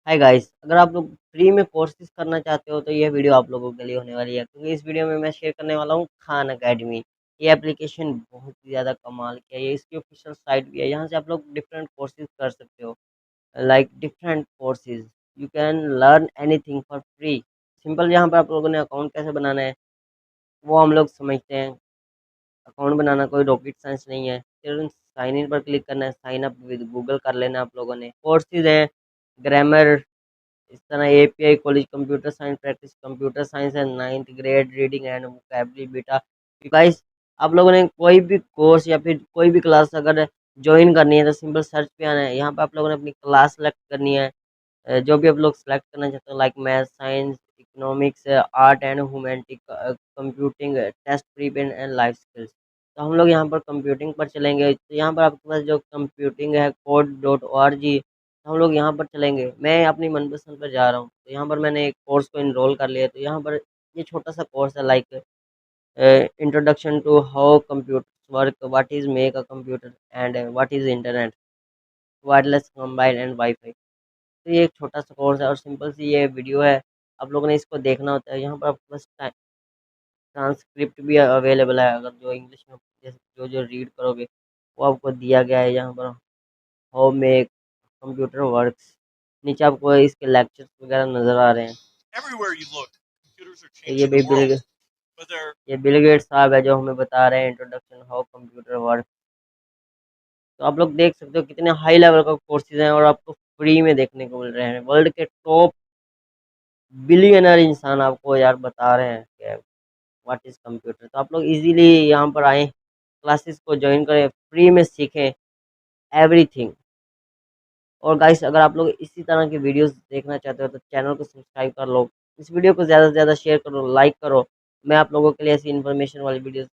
Hi guys, अगर आप लोग फ्री में कोर्सेज करना चाहते हो तो ये वीडियो आप लोगों के लिए होने वाली है, क्योंकि इस वीडियो में मैं शेयर करने वाला हूँ खान अकेडमी। ये एप्लीकेशन बहुत ही ज़्यादा कमाल की है। ये इसकी ऑफिशियल साइट भी है, यहाँ से आप लोग डिफरेंट कोर्सेज कर सकते हो। Like different courses, you can learn anything for free. Simple, यहाँ पर आप लोगों ने अकाउंट कैसे बनाना है वो हम लोग समझते हैं। अकाउंट बनाना कोई रॉकेट साइंस नहीं है, सिर्फ साइन इन पर क्लिक करना है, साइन अप विद गूगल कर लेना है आप लोगों ने। कोर्सेज हैं ग्रामर, इस तरह API, college computer science, practice computer science है, 9th grade reading and vocabulary बेटा। गाइस, आप लोगों ने कोई भी कोर्स या फिर कोई भी क्लास अगर ज्वाइन करनी है तो सिंपल सर्च पे आना है। यहाँ पे आप लोगों ने अपनी क्लास सेलेक्ट करनी है, जो भी आप लोग सेलेक्ट करना चाहते हो, like math, science, economics, art and humanity, computing, test prepare and life skills. तो हम लोग यहाँ पर कंप्यूटिंग पर चलेंगे। तो यहाँ पर आपके पास जो कंप्यूटिंग है code.org, हम लोग यहाँ पर चलेंगे। मैं अपनी मनपसंद पर जा रहा हूँ, तो यहाँ पर मैंने एक कोर्स को इनरोल कर लिया। तो यहाँ पर ये छोटा सा कोर्स है, like introduction to how computer work, what is make a computer and what is internet, wireless combined and wifi. तो ये एक छोटा सा कोर्स है और सिंपल सी ये वीडियो है। आप लोगों ने इसको देखना होता है। यहाँ पर आपके पास ट्रांसक्रिप्ट भी अवेलेबल है, अगर जो इंग्लिश में जैसे जो जो रीड करोगे वो आपको दिया गया है। यहाँ पर हाउ मेक कंप्यूटर वर्क्स, नीचे आपको इसके लेक्चर्स वगैरह नज़र आ रहे हैं। तो ये बिल गेट्स साहब है जो हमें बता रहे हैं इंट्रोडक्शन हाउ कंप्यूटर वर्क। तो आप लोग देख सकते हो कितने हाई लेवल का कोर्सेज हैं और आपको फ्री में देखने को मिल रहे हैं। वर्ल्ड के टॉप बिलियनर इंसान आपको यार बता रहे हैं कि व्हाट इज़ कंप्यूटर। तो आप लोग इजीली यहाँ पर आएँ, क्लासेस को ज्वाइन करें, फ्री में सीखें एवरीथिंग। और गाइस, अगर आप लोग इसी तरह की वीडियोस देखना चाहते हो तो चैनल को सब्सक्राइब कर लो, इस वीडियो को ज़्यादा से ज़्यादा शेयर करो, लाइक करो। मैं आप लोगों के लिए ऐसी इन्फॉर्मेशन वाली वीडियोस